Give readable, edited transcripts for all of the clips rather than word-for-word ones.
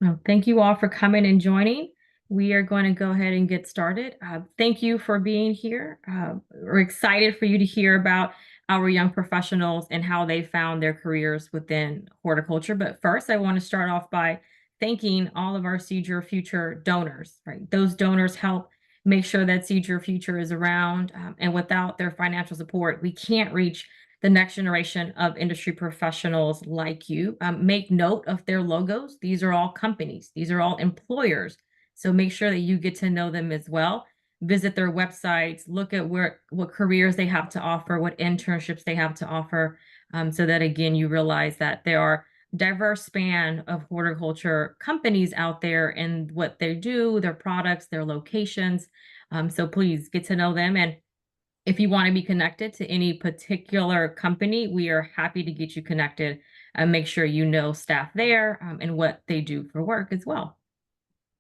Well, thank you all for coming and joining. We are going to go ahead and get started. Thank you for being here. We're excited for you to hear about our young professionals and how they found their careers within horticulture. But first, I want to start off by thanking all of our Seed Your Future donors, right? Those donors help make sure that Seed Your Future is around. And without their financial support, we can't reach the next generation of industry professionals like you. Make note of their logos. These are all companies. These are all employers. So make sure that you get to know them as well. Visit their websites, look at what careers they have to offer, what internships they have to offer, so that again, you realize that there are diverse span of horticulture companies out there and what they do, their products, their locations. So please get to know them. And if you want to be connected to any particular company, we are happy to get you connected and make sure you know staff there and what they do for work as well.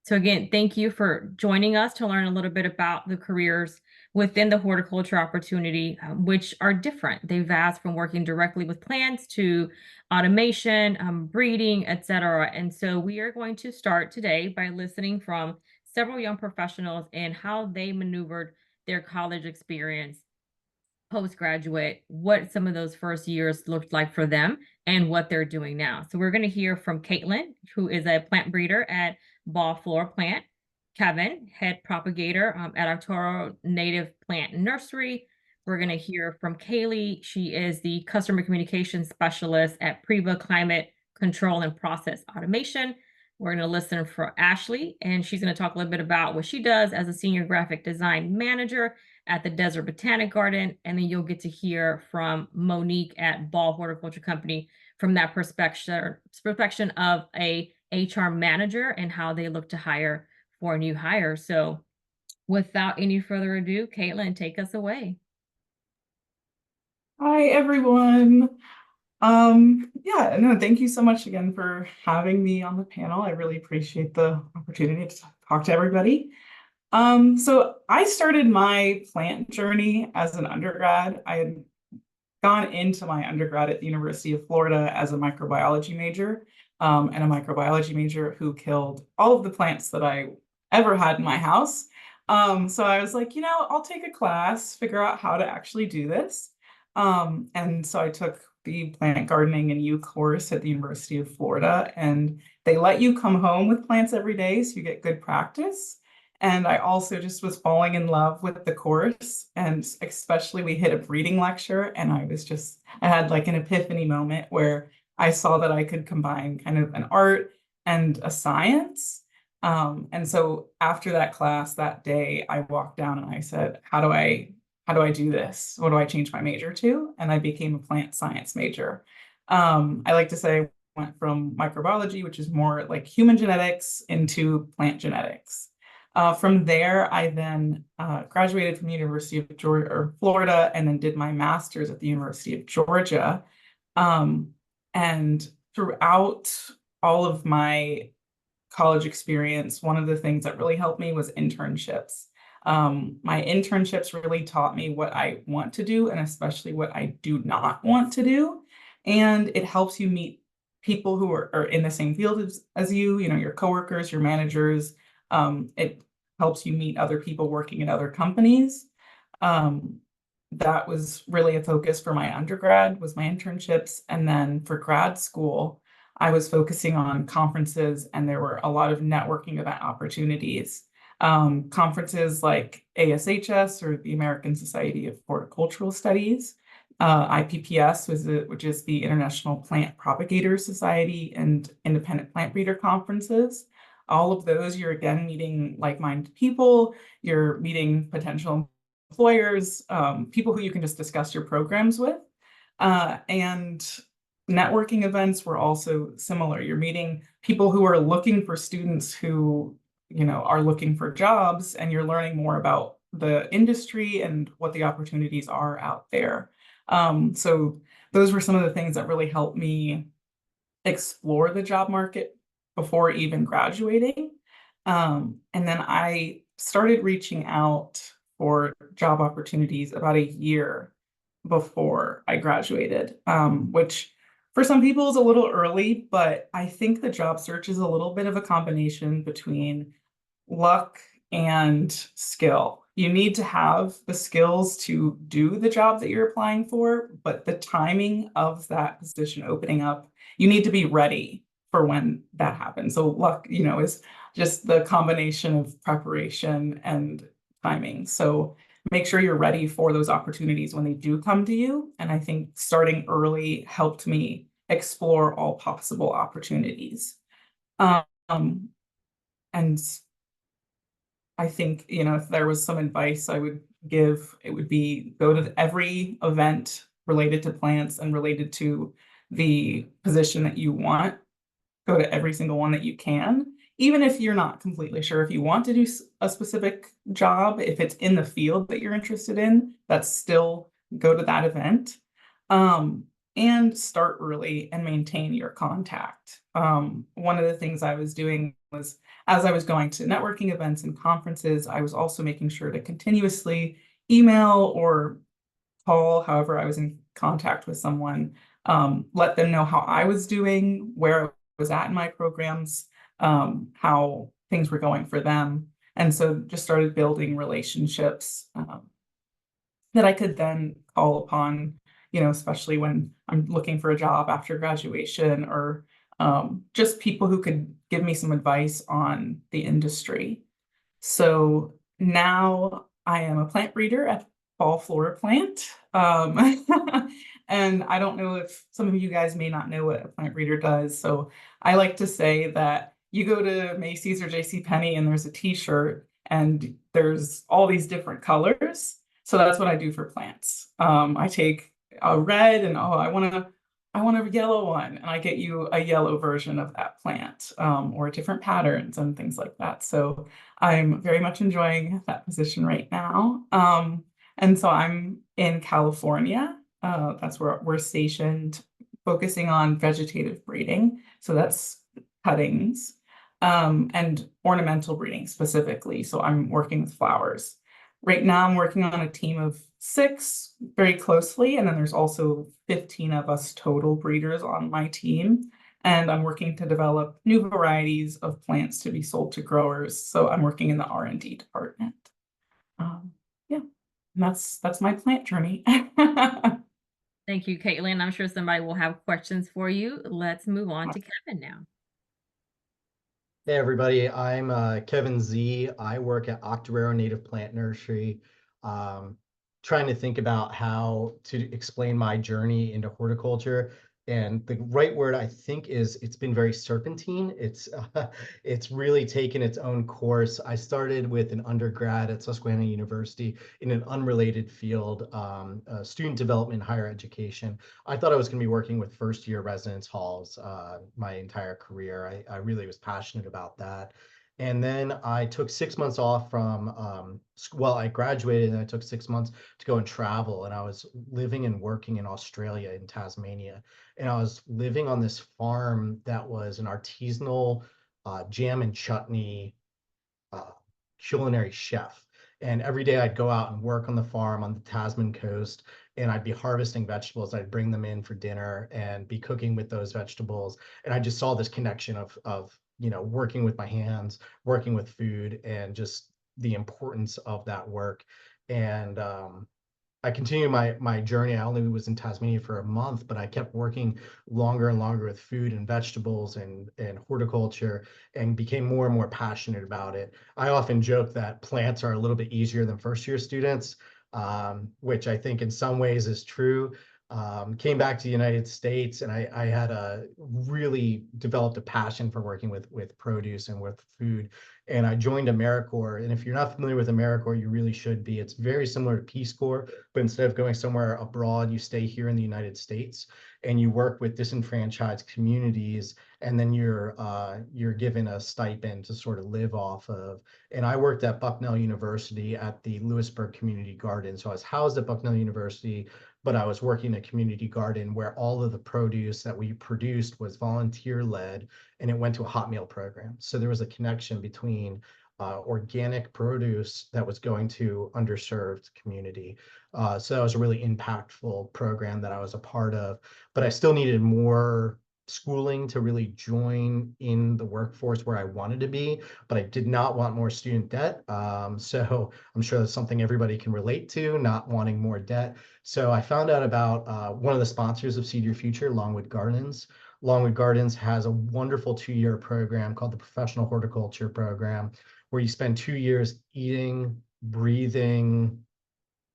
So again, thank you for joining us to learn a little bit about the careers within the horticulture opportunity, which are different. They vast from working directly with plants to automation, breeding, etc. And so we are going to start today by listening from several young professionals and how they maneuvered their college experience, postgraduate, what some of those first years looked like for them and what they're doing now. So we're going to hear from Kaitlin, who is a plant breeder at FloraPlant, Kevin, head propagator at Octoraro Native Plant Nursery. We're going to hear from Kaylee. She is the customer communication specialist at PRIVA Climate Control and Process Automation. We're going to listen for Ashley, and she's going to talk a little bit about what she does as a senior graphic design manager at the Desert Botanic Garden. And then you'll get to hear from Monique at Ball Horticulture Company from that perspective of a HR manager and how they look to hire for a new hire. So without any further ado, Kaitlin, take us away. Hi, everyone. Yeah, no, thank you so much again for having me on the panel. I really appreciate the opportunity to talk to everybody. So I started my plant journey as an undergrad. I had gone into my undergrad at the University of Florida as a microbiology major, and a microbiology major who killed all of the plants that I ever had in my house. So I was like, I'll take a class, figure out how to actually do this. And so I took the plant gardening and U course at the University of Florida, and they let you come home with plants every day so you get good practice. And I also just was falling in love with the course. And especially we hit a breeding lecture, and I had like an epiphany moment where I saw that I could combine kind of an art and a science. And so after that class that day, I walked down and I said, how do I do this? What do I change my major to? And I became a plant science major. I like to say I went from microbiology, which is more like human genetics, into plant genetics. From there, I then graduated from the University of Georgia, or Florida, and then did my master's at the University of Georgia. And throughout all of my college experience, one of the things that really helped me was internships. My internships really taught me what I want to do and especially what I do not want to do. And it helps you meet people who are in the same field as you, your coworkers, your managers. It helps you meet other people working in other companies. That was really a focus for my undergrad, was my internships. And then for grad school, I was focusing on conferences, and there were a lot of networking event opportunities. Conferences like ASHS, or the American Society of Horticultural Studies, IPPS, which is the International Plant Propagator Society, and Independent Plant Breeder Conferences. All of those, you're again meeting like-minded people, you're meeting potential employers, people who you can just discuss your programs with. And networking events were also similar. You're meeting people who are looking for students who are looking for jobs, and you're learning more about the industry and what the opportunities are out there. So those were some of the things that really helped me explore the job market before even graduating. And then I started reaching out for job opportunities about a year before I graduated, which For some people, it's a little early, but I think the job search is a little bit of a combination between luck and skill. You need to have the skills to do the job that you're applying for, but the timing of that position opening up, you need to be ready for when that happens. So luck, is just the combination of preparation and timing. So make sure you're ready for those opportunities when they do come to you. And I think starting early helped me explore all possible opportunities. Um, and I think, if there was some advice I would give, it would be go to every event related to plants and related to the position that you want. Go to every single one that you can, even if you're not completely sure if you want to do a specific job, if it's in the field that you're interested in, that's still go to that event. And start early and maintain your contact. One of the things I was doing was as I was going to networking events and conferences, I was also making sure to continuously email or call, however I was in contact with someone, let them know how I was doing, where I was at in my programs, how things were going for them. And so just started building relationships that I could then call upon, especially when I'm looking for a job after graduation, or just people who could give me some advice on the industry. So now I am a plant breeder at FloraPlant. And I don't know if some of you guys may not know what a plant breeder does. So I like to say that you go to Macy's or JCPenney and there's a t-shirt and there's all these different colors. So that's what I do for plants. I take a red and I want a yellow one, and I get you a yellow version of that plant, or different patterns and things like that. So I'm very much enjoying that position right now. And so I'm in California. That's where we're stationed, focusing on vegetative breeding. So that's cuttings, and ornamental breeding specifically. So I'm working with flowers. Right now, I'm working on a team of 6 very closely, and then there's also 15 of us total breeders on my team. And I'm working to develop new varieties of plants to be sold to growers. So I'm working in the R&D department. Yeah, and that's my plant journey. Thank you, Kaitlin. I'm sure somebody will have questions for you. Let's move on to Kevin now. Hey everybody, I'm Kevin Z. I work at Octoraro Native Plant Nursery, trying to think about how to explain my journey into horticulture. And the right word I think is it's been very serpentine. It's really taken its own course. I started with an undergrad at Susquehanna University in an unrelated field, student development, higher education. I thought I was going to be working with first year residence halls my entire career. I really was passionate about that. And then I took 6 months off from, well, I graduated and I took 6 months to go and travel. And I was living and working in Australia, in Tasmania. And I was living on this farm that was an artisanal jam and chutney culinary chef. And every day I'd go out and work on the farm on the Tasman coast, and I'd be harvesting vegetables. I'd bring them in for dinner and be cooking with those vegetables. And I just saw this connection of working with my hands, working with food, and just the importance of that work. And I continued my journey. I only was in Tasmania for a month, but I kept working longer and longer with food and vegetables and horticulture, and became more and more passionate about it. I often joke that plants are a little bit easier than first year students, which I think in some ways is true. Came back to the United States, and I had really developed a passion for working with produce and with food. And I joined AmeriCorps. And if you're not familiar with AmeriCorps, you really should be. It's very similar to Peace Corps, but instead of going somewhere abroad, you stay here in the United States and you work with disenfranchised communities, and then you're given a stipend to sort of live off of. And I worked at Bucknell University at the Lewisburg Community Garden. So I was housed at Bucknell University, but I was working in a community garden where all of the produce that we produced was volunteer led, and it went to a hot meal program. So there was a connection between organic produce that was going to underserved community. So that was a really impactful program that I was a part of, but I still needed more schooling to really join in the workforce where I wanted to be, but I did not want more student debt. So I'm sure that's something everybody can relate to, not wanting more debt. So I found out about one of the sponsors of Seed Your Future, Longwood Gardens. Longwood Gardens has a wonderful 2-year program called the Professional Horticulture Program, where you spend 2 years eating, breathing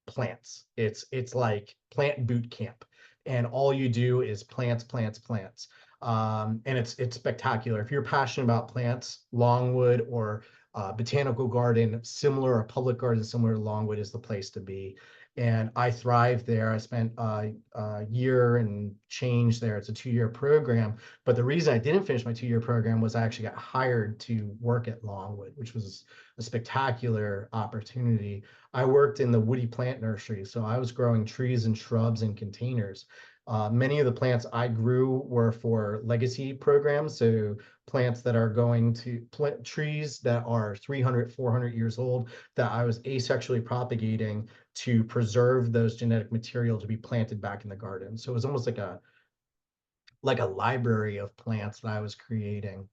plants. It's like plant boot camp, and all you do is plants, plants, plants. And it's spectacular. If you're passionate about plants, Longwood or Botanical Garden, similar, a public garden similar to Longwood is the place to be. And I thrived there. I spent a year and change there. It's a 2-year program. But the reason I didn't finish my 2-year program was I actually got hired to work at Longwood, which was a spectacular opportunity. I worked in the woody plant nursery, so I was growing trees and shrubs in containers. Many of the plants I grew were for legacy programs, so plants that are going to plant trees that are 300, 400 years old that I was asexually propagating to preserve those genetic material to be planted back in the garden. So it was almost like a library of plants that I was creating.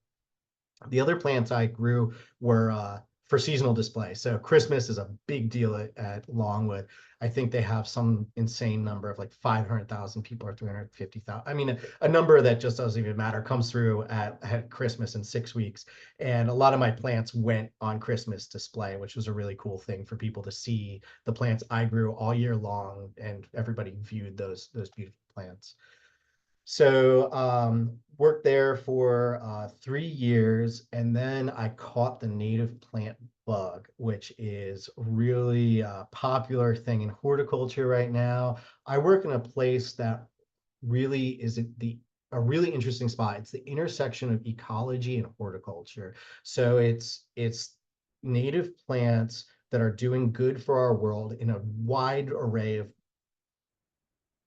The other plants I grew were for seasonal display. So Christmas is a big deal at Longwood. I think they have some insane number of like 500,000 people or 350,000. I mean, a number that just doesn't even matter comes through at Christmas in 6 weeks. And a lot of my plants went on Christmas display, which was a really cool thing for people to see the plants I grew all year long, and everybody viewed those beautiful plants. So worked there for 3 years, and then I caught the native plant bug, which is really a popular thing in horticulture right now. I work in a place that really is a really interesting spot. It's the intersection of ecology and horticulture. So it's native plants that are doing good for our world in a wide array of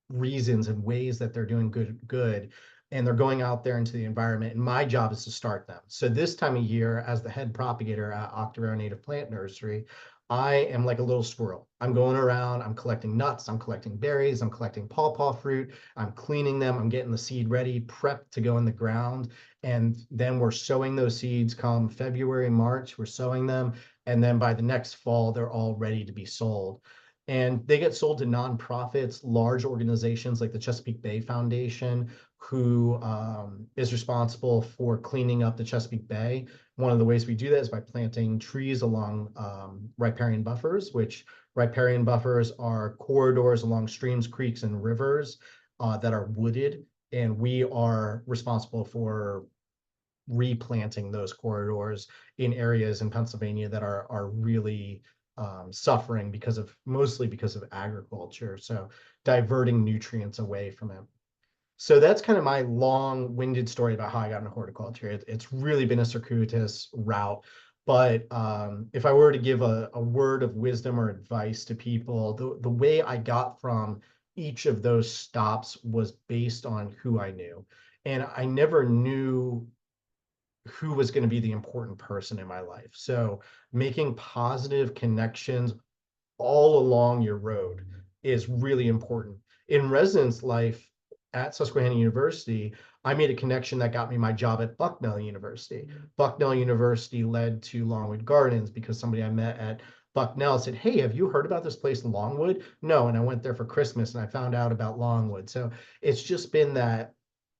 reasons and ways that they're doing good, and they're going out there into the environment, and my job is to start them. So this time of year, as the head propagator at Octoraro Native Plant Nursery, I am like a little squirrel. I'm going around, I'm collecting nuts, I'm collecting berries, I'm collecting pawpaw fruit, I'm cleaning them, I'm getting the seed ready, prepped to go in the ground, and then we're sowing those seeds come February, March, we're sowing them, and then by the next fall, they're all ready to be sold. And they get sold to nonprofits, large organizations like the Chesapeake Bay Foundation, who is responsible for cleaning up the Chesapeake Bay. One of the ways we do that is by planting trees along riparian buffers, which riparian buffers are corridors along streams, creeks, and rivers that are wooded. And we are responsible for replanting those corridors in areas in Pennsylvania that are really suffering mostly because of agriculture. So diverting nutrients away from it. So that's kind of my long-winded story about how I got into horticulture. It's really been a circuitous route. But if I were to give a word of wisdom or advice to people, the way I got from each of those stops was based on who I knew. And I never knew who was going to be the important person in my life. So making positive connections all along your road is really important. In residence life at Susquehanna University, I made a connection that got me my job at Bucknell University. Bucknell University led to Longwood Gardens because somebody I met at Bucknell said, "Hey, have you heard about this place in Longwood?" No, and I went there for Christmas and I found out about Longwood. So it's just been that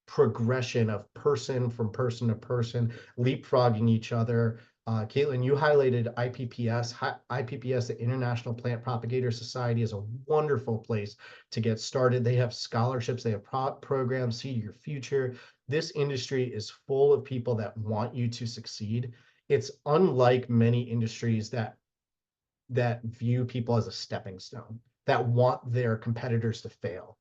progression of person from person to person, leapfrogging each other. Kaitlin, you highlighted IPPS. IPPS, the International Plant Propagator Society, is a wonderful place to get started. They have scholarships, they have programs, Seed Your Future. This industry is full of people that want you to succeed. It's unlike many industries that view people as a stepping stone, that want their competitors to fail.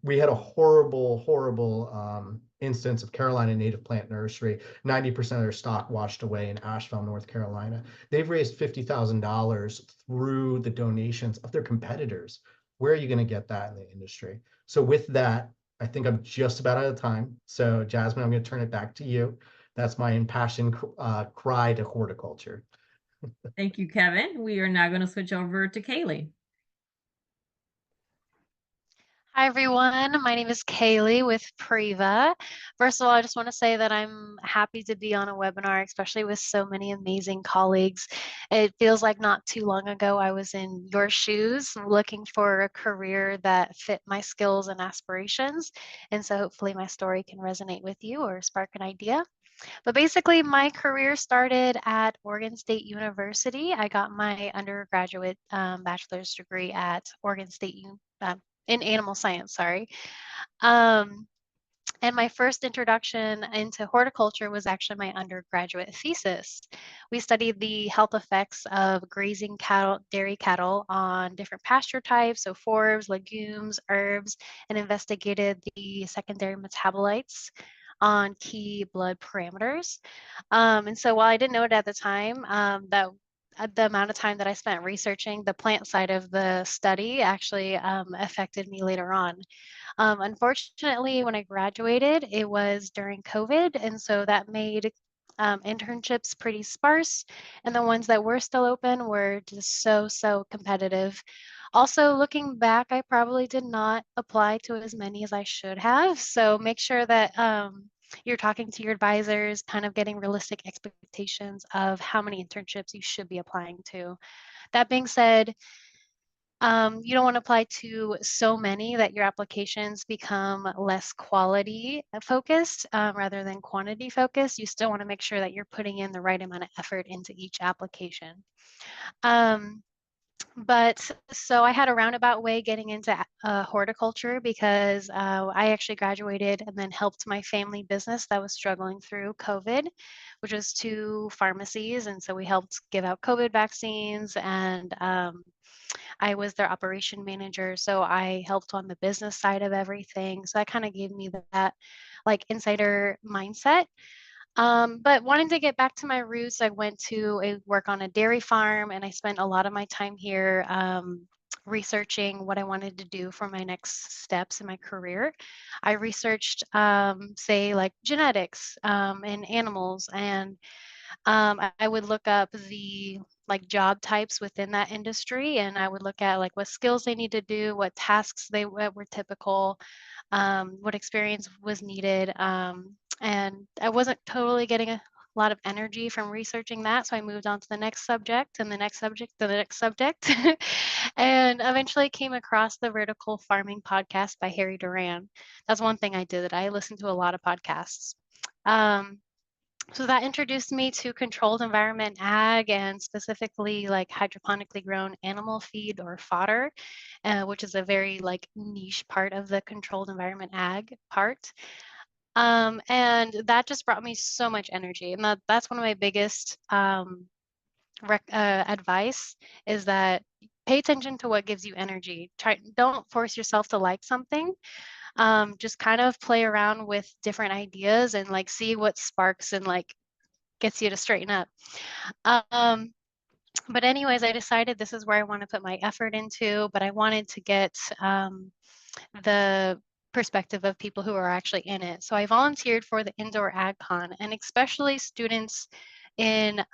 We had a horrible instance of Carolina Native Plant Nursery. 90% of their stock washed away in Asheville, North Carolina. They've raised $50,000 through the donations of their competitors. Where are you going to get that in the industry? So with that, I think I'm just about out of time. So Jasmine, I'm going to turn it back to you that's my impassioned cry to horticulture. Thank you, Kevin. We are now going to switch over to Kaylee. Hi, everyone. My name is Kaylee with PRIVA. First of all, I just want to say that I'm happy to be on a webinar, especially with so many amazing colleagues. It feels like not too long ago I was in your shoes looking for a career that fit my skills and aspirations. And so hopefully my story can resonate with you or spark an idea. But basically, my career started at Oregon State University. I got my undergraduate bachelor's degree at Oregon State in animal science, sorry. Um, and my first introduction into horticulture was actually my undergraduate thesis. We studied the health effects of grazing cattle, dairy cattle on different pasture types, so forbs, legumes, herbs, and investigated the secondary metabolites on key blood parameters. And so while I didn't know it at the time, that the amount of time that I spent researching the plant side of the study actually affected me later on. Unfortunately, when I graduated, it was during COVID, and so that made internships pretty sparse, and the ones that were still open were just so competitive. Also, looking back, I probably did not apply to as many as I should have, so make sure that you're talking to your advisors, kind of getting realistic expectations of how many internships you should be applying to. That being said, you don't want to apply to so many that your applications become less quality focused rather than quantity focused. You still want to make sure that you're putting in the right amount of effort into each application. But so I had a roundabout way getting into horticulture because I actually graduated and then helped my family business that was struggling through COVID, which was two pharmacies. And so we helped give out COVID vaccines, and I was their operation manager. So I helped on the business side of everything. So that kind of gave me that like insider mindset. But wanting to get back to my roots, I went to work on a dairy farm, and I spent a lot of my time here researching what I wanted to do for my next steps in my career. I researched, say, like genetics in animals, and I would look up the like job types within that industry, and I would look at like what skills they need to do, what tasks they were typical, what experience was needed. And I wasn't totally getting a lot of energy from researching that. So I moved on to the next subject and the next subject, and the next subject, and eventually came across the Vertical Farming podcast by Harry Duran. That's one thing I did. I listened to a lot of podcasts. So that introduced me to controlled environment ag, and specifically like hydroponically grown animal feed or fodder, which is a very like niche part of the controlled environment ag part. And that just brought me so much energy. And that's one of my biggest advice is that pay attention to what gives you energy. Don't force yourself to like something. Just kind of play around with different ideas and like see what sparks and like gets you to straighten up. But anyways, I decided this is where I want to put my effort into, but I wanted to get the perspective of people who are actually in it. So I volunteered for the Indoor Ag Con, and especially students in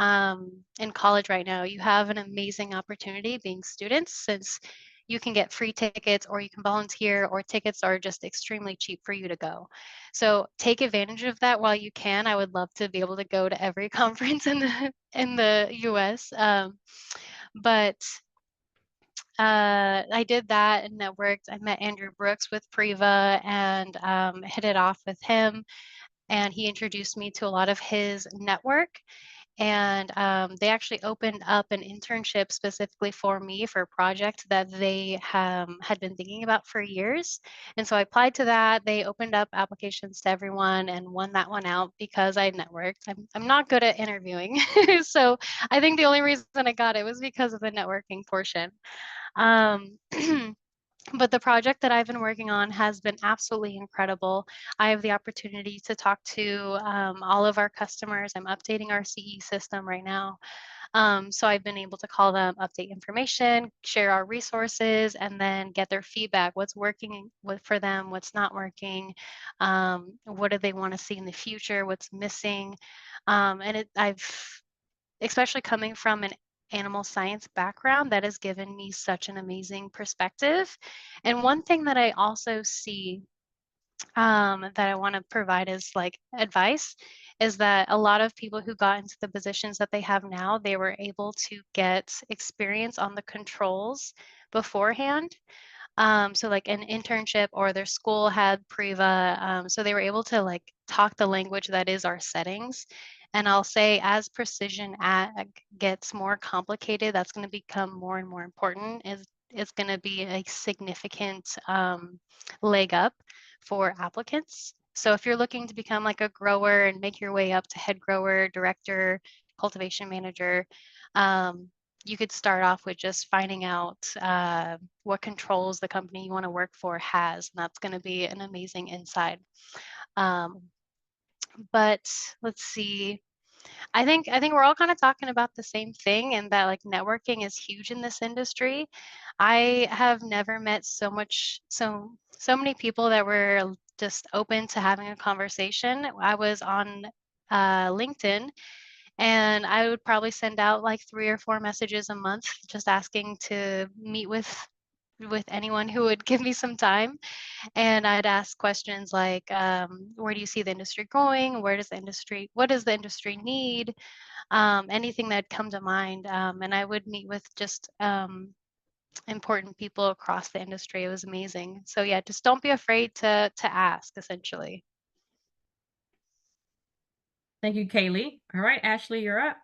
college right now. You have an amazing opportunity being students, since you can get free tickets or you can volunteer, or tickets are just extremely cheap for you to go. So take advantage of that while you can. I would love to be able to go to every conference in the US. But I did that and networked. I met Andrew Brooks with PRIVA and hit it off with him. And he introduced me to a lot of his network. And they actually opened up an internship specifically for me for a project that they had been thinking about for years. And so I applied to that. They opened up applications to everyone and won that one out because I networked. I'm not good at interviewing. So I think the only reason I got it was because of the networking portion. Um, but the project that I've been working on has been absolutely incredible. I have the opportunity to talk to all of our customers. I'm updating our CE system right now. So I've been able to call them, update information, share our resources, and then get their feedback. What's working for them, what's not working, what do they want to see in the future, what's missing. I've, especially coming from an animal science background, that has given me such an amazing perspective. And one thing that I also see that I want to provide as like advice is that a lot of people who got into the positions that they have now, they were able to get experience on the controls beforehand. So like an internship or their school had PRIVA. So they were able to like talk the language that is our settings. And I'll say as precision ag gets more complicated, that's going to become more and more important. Is going to be a significant leg up for applicants. So if you're looking to become like a grower and make your way up to head grower, director, cultivation manager, you could start off with just finding out what controls the company you want to work for has, and that's going to be an amazing insight. But let's see. I think we're all kind of talking about the same thing, and that like networking is huge in this industry. I have never met so many people that were just open to having a conversation. I was on LinkedIn, and I would probably send out like 3 or 4 messages a month just asking to meet with anyone who would give me some time. And I'd ask questions like, where do you see the industry going? What does the industry need? Anything that come to mind. And I would meet with just important people across the industry. It was amazing. So yeah, just don't be afraid to ask, essentially. Thank you, Kaylee. All right, Ashley, you're up.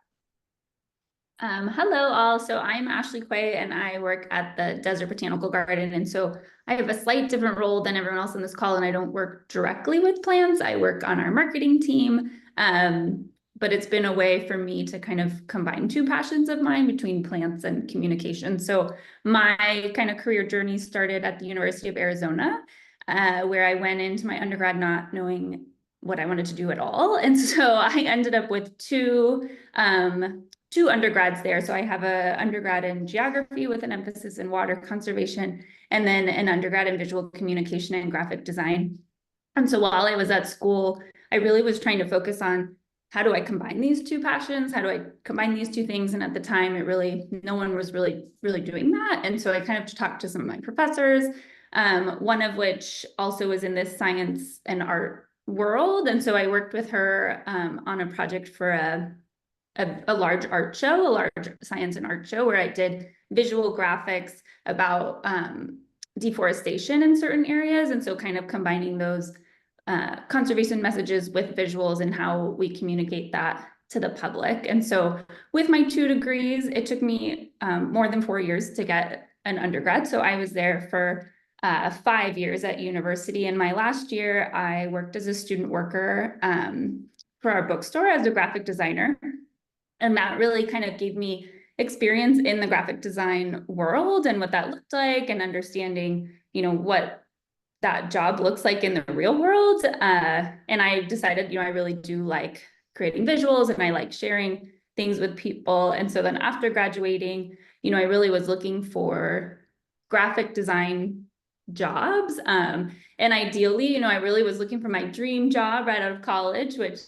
Hello all, so I'm Ashley Quay and I work at the Desert Botanical Garden, and so I have a slight different role than everyone else on this call, and I don't work directly with plants. I work on our marketing team, but it's been a way for me to kind of combine 2 passions of mine between plants and communication. So my kind of career journey started at the University of Arizona, where I went into my undergrad not knowing what I wanted to do at all. And so I ended up with two undergrads there. So I have an undergrad in geography with an emphasis in water conservation, and then an undergrad in visual communication and graphic design. And so while I was at school, I really was trying to focus on how do I combine these 2 passions? How do I combine these 2 things? And at the time, no one was really doing that. And so I kind of talked to some of my professors, one of which also was in this science and art world. And so I worked with her on a project for a large art show, a large science and art show, where I did visual graphics about deforestation in certain areas. And so kind of combining those conservation messages with visuals and how we communicate that to the public. And so with my 2 degrees, it took me more than 4 years to get an undergrad. So I was there for 5 years at university. And my last year, I worked as a student worker for our bookstore as a graphic designer. And that really kind of gave me experience in the graphic design world and what that looked like, and understanding, what that job looks like in the real world. And I decided, I really do like creating visuals, and I like sharing things with people. And so then after graduating, I really was looking for graphic design jobs. And ideally, I really was looking for my dream job right out of college, which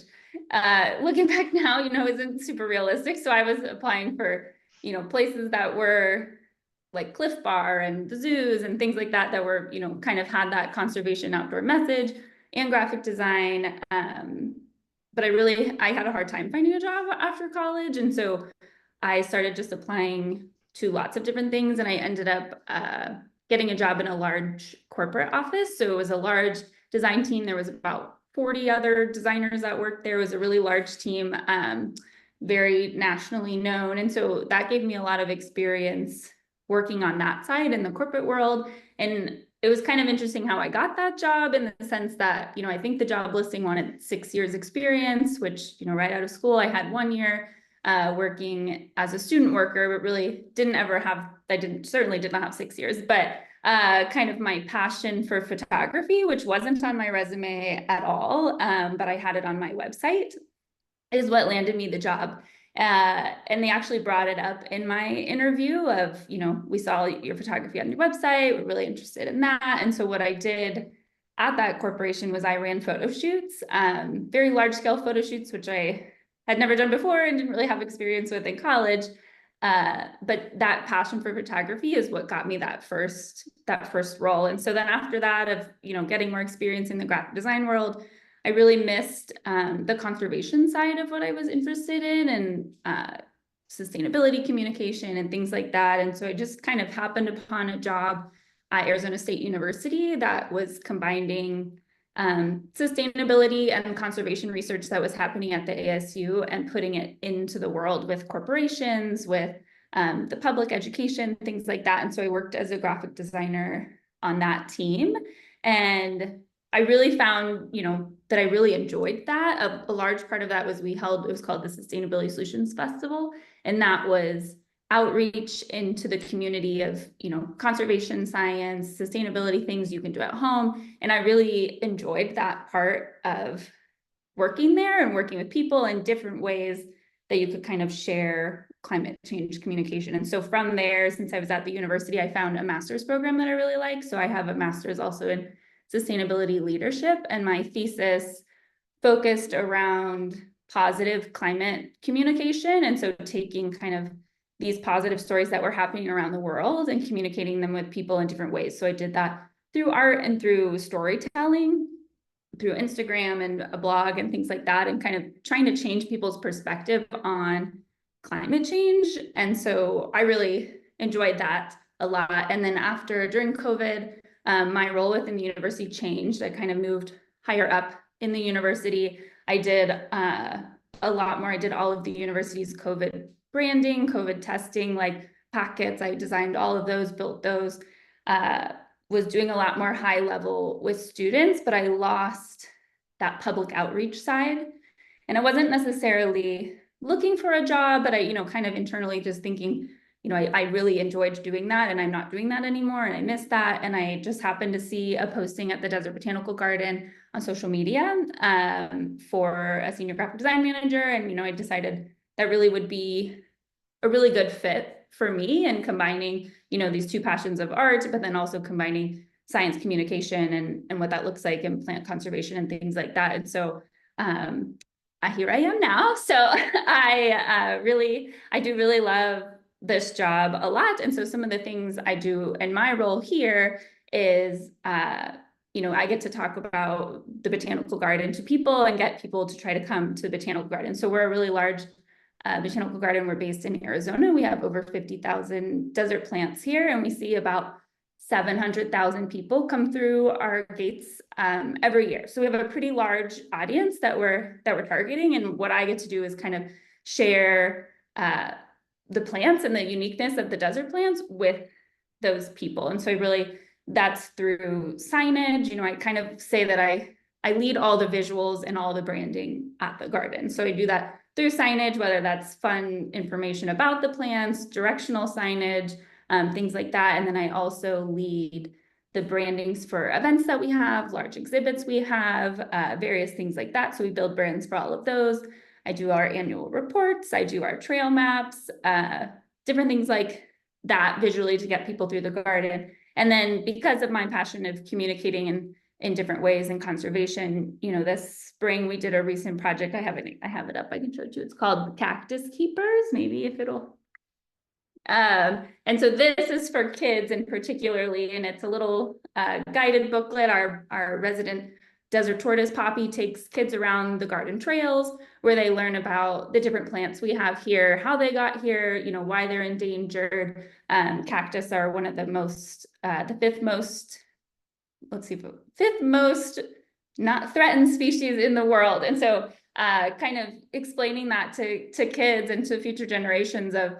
looking back now, isn't super realistic. So I was applying for, places that were like Cliff Bar and the zoos and things like that, that were, kind of had that conservation outdoor message and graphic design. But I had a hard time finding a job after college. And so I started just applying to lots of different things. And I ended up getting a job in a large corporate office. So it was a large design team. There was about 40 other designers that worked there. It was a really large team, very nationally known. And so that gave me a lot of experience working on that side in the corporate world. And it was kind of interesting how I got that job, in the sense that, I think the job listing wanted 6 years experience, which, right out of school, I had 1 year working as a student worker, but really certainly did not have 6 years, but kind of my passion for photography, which wasn't on my resume at all, but I had it on my website, is what landed me the job And they actually brought it up in my interview of, we saw your photography on your website, we're really interested in that. And so what I did at that corporation was I ran photo shoots, very large scale photo shoots, which I had never done before and didn't really have experience with in college. But that passion for photography is what got me that first role. And so then after that of, getting more experience in the graphic design world, I really missed the conservation side of what I was interested in, and sustainability communication and things like that. And so I just kind of happened upon a job at Arizona State University that was combining sustainability and conservation research that was happening at the ASU and putting it into the world with corporations, with the public education, things like that. And so I worked as a graphic designer on that team. And I really found, that I really enjoyed that. A large part of that was it was called the Sustainability Solutions Festival. And that was outreach into the community of, conservation science, sustainability, things you can do at home. And I really enjoyed that part of working there and working with people in different ways that you could kind of share climate change communication. And so from there, since I was at the university, I found a master's program that I really like. So I have a master's also in sustainability leadership, and my thesis focused around positive climate communication. And so taking kind of these positive stories that were happening around the world and communicating them with people in different ways. So I did that through art and through storytelling, through Instagram and a blog and things like that, and kind of trying to change people's perspective on climate change. And so I really enjoyed that a lot. And then during COVID, my role within the university changed. I kind of moved higher up in the university. I did a lot more. I did all of the university's COVID branding, COVID testing, like packets. I designed all of those, built those, was doing a lot more high level with students, but I lost that public outreach side. And I wasn't necessarily looking for a job, but I, kind of internally just thinking, I really enjoyed doing that, and I'm not doing that anymore, and I miss that. And I just happened to see a posting at the Desert Botanical Garden on social media for a senior graphic design manager. And, I decided that really would be a really good fit for me, and combining, these two passions of art, but then also combining science communication and what that looks like in plant conservation and things like that. And so here I am now. So I do really love this job a lot. And so some of the things I do in my role here is, I get to talk about the botanical garden to people and get people to try to come to the botanical garden. So we're a really large botanical garden. We're based in Arizona. We have over 50,000 desert plants here, and we see about 700,000 people come through our gates every year. So we have a pretty large audience that we're targeting. And what I get to do is kind of share the plants and the uniqueness of the desert plants with those people. And so that's through signage. I kind of say that I lead all the visuals and all the branding at the garden. So I do that through signage, whether that's fun information about the plants, directional signage, things like that. And then I also lead the brandings for events that we have, large exhibits we have, various things like that. So we build brands for all of those. I do our annual reports, I do our trail maps, different things like that visually to get people through the garden. And then because of my passion of communicating in different ways in conservation, this spring we did a recent project. I have it up, I can show it to you. It's called Cactus Keepers, maybe if it'll. And so this is for kids in particularly, and it's a little guided booklet. Our resident desert tortoise Poppy takes kids around the garden trails where they learn about the different plants we have here, how they got here, why they're endangered. Cactus are one of the fifth most not threatened species in the world. And so kind of explaining that to kids and to future generations of,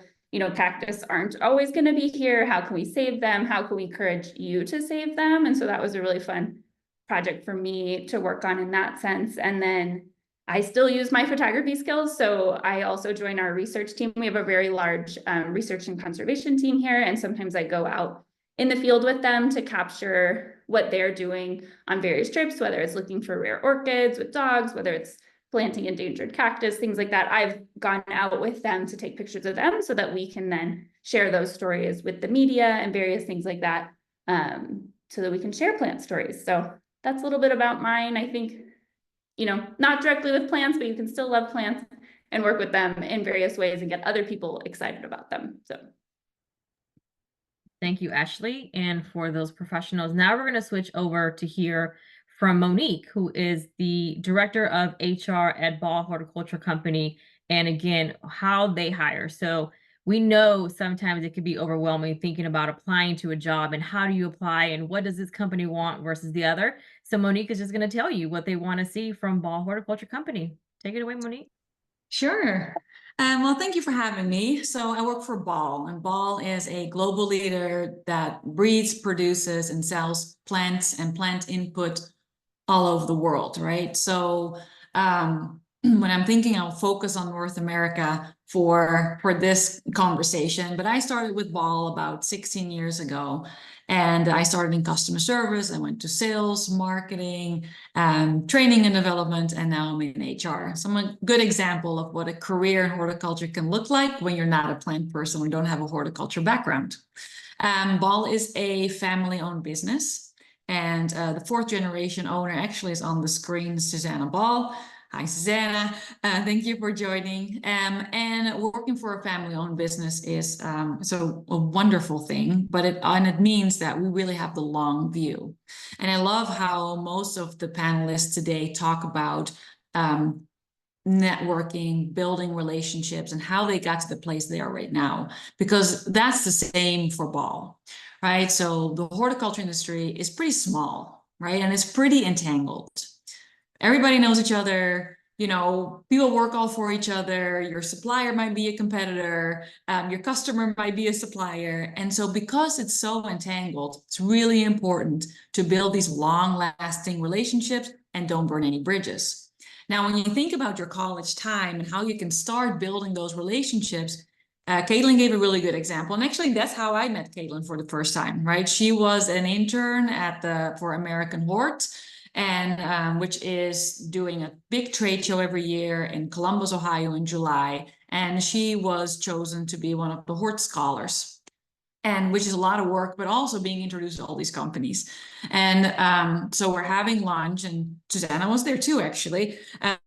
cactus aren't always going to be here. How can we save them? How can we encourage you to save them? And so that was a really fun project for me to work on in that sense. And then I still use my photography skills. So I also join our research team. We have a very large research and conservation team here. And sometimes I go out in the field with them to capture what they're doing on various trips, whether it's looking for rare orchids with dogs, whether it's planting endangered cactus, things like that. I've gone out with them to take pictures of them so that we can then share those stories with the media and various things like that, so that we can share plant stories. So that's a little bit about mine. I think, you know, not directly with plants, but you can still love plants and work with them in various ways and get other people excited about them. So. Thank you, Ashley. And for those professionals, now we're going to switch over to hear from Monique, who is the Director of HR at Ball Horticulture Company, and again, how they hire. So we know sometimes it can be overwhelming thinking about applying to a job and how do you apply and what does this company want versus the other. So Monique is just going to tell you what they want to see from Ball Horticulture Company. Take it away, Monique. Sure. Well, thank you for having me. So I work for Ball, and Ball is a global leader that breeds, produces, and sells plants and plant input all over the world, right? So when I'm thinking, I'll focus on North America for this conversation, but I started with Ball about 16 years ago, and I started in customer service. I went to sales, marketing, training and development, and now I'm in HR. So I'm a good example of what a career in horticulture can look like when you're not a plant person or don't have a horticulture background. Ball is a family-owned business, and the fourth generation owner actually is on the screen, Susanna Ball. Hi, Susanna. Thank you for joining. And working for a family-owned business is so a wonderful thing, but it means that we really have the long view. And I love how most of the panelists today talk about networking, building relationships, and how they got to the place they are right now, because that's the same for Ball, right? So the horticulture industry is pretty small, right? And it's pretty entangled. Everybody knows each other, you know, people work all for each other. Your supplier might be a competitor, your customer might be a supplier. And so because it's so entangled, it's really important to build these long-lasting relationships and don't burn any bridges. Now, when you think about your college time and how you can start building those relationships, Kaitlin gave a really good example. And actually, that's how I met Kaitlin for the first time, right? She was an intern for American Hort, and which is doing a big trade show every year in Columbus, Ohio in July. And she was chosen to be one of the Hort Scholars, and which is a lot of work, but also being introduced to all these companies. And so we're having lunch, and Susanna was there too, actually. And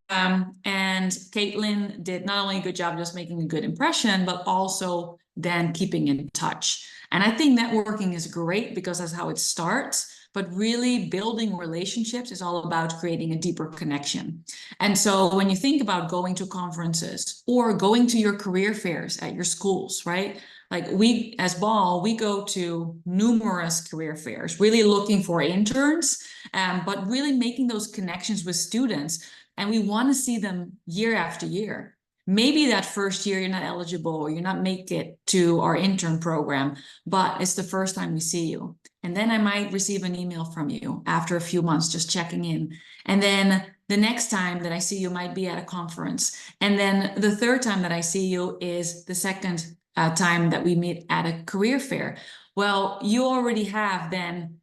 Kaitlin did not only a good job just making a good impression, but also then keeping in touch. And I think networking is great because that's how it starts. But really building relationships is all about creating a deeper connection. And so when you think about going to conferences or going to your career fairs at your schools, right? Like we, as Ball, we go to numerous career fairs, really looking for interns, but really making those connections with students. And we want to see them year after year. Maybe that first year you're not eligible or you're not make it to our intern program, but it's the first time we see you. And then I might receive an email from you after a few months, just checking in. And then the next time that I see you might be at a conference. And then the third time that I see you is the second time that we meet at a career fair. Well, you already have then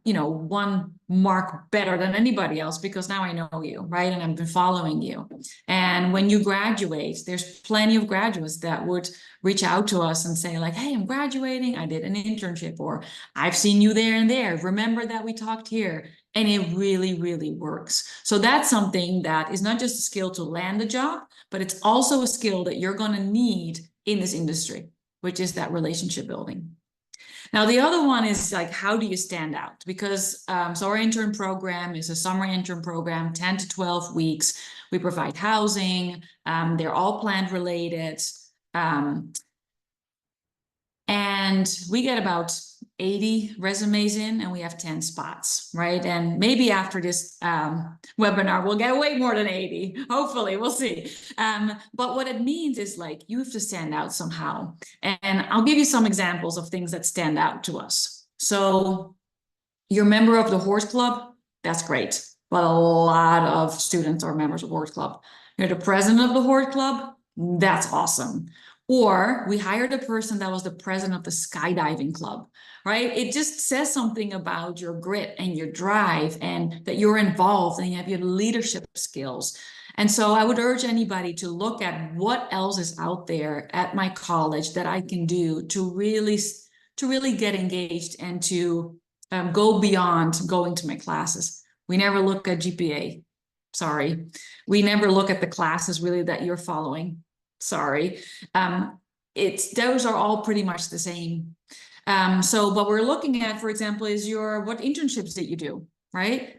you know, one mark better than anybody else because now I know you, right? And I've been following you. And when you graduate, there's plenty of graduates that would reach out to us and say like, hey, I'm graduating. I did an internship, or I've seen you there and there. Remember that we talked here? And it really, really works. So that's something that is not just a skill to land a job, but it's also a skill that you're going to need in this industry, which is that relationship building. Now, the other one is like, how do you stand out? Because so our intern program is a summer intern program, 10 to 12 weeks. We provide housing. They're all plant related. And we get about 80 resumes in and we have 10 spots, right? And maybe after this webinar, we'll get way more than 80. Hopefully, we'll see. But what it means is like, you have to stand out somehow. And I'll give you some examples of things that stand out to us. So you're a member of the Hort Club, that's great. But a lot of students are members of Hort Club. You're the president of the Hort Club, that's awesome. Or we hired a person that was the president of the skydiving club, right? It just says something about your grit and your drive and that you're involved and you have your leadership skills. And so I would urge anybody to look at what else is out there at my college that I can do to really get engaged and to go beyond going to my classes. We never look at GPA. Sorry. We never look at the classes really that you're following. Sorry. Those are all pretty much the same. So what we're looking at, for example, is what internships did you do, right?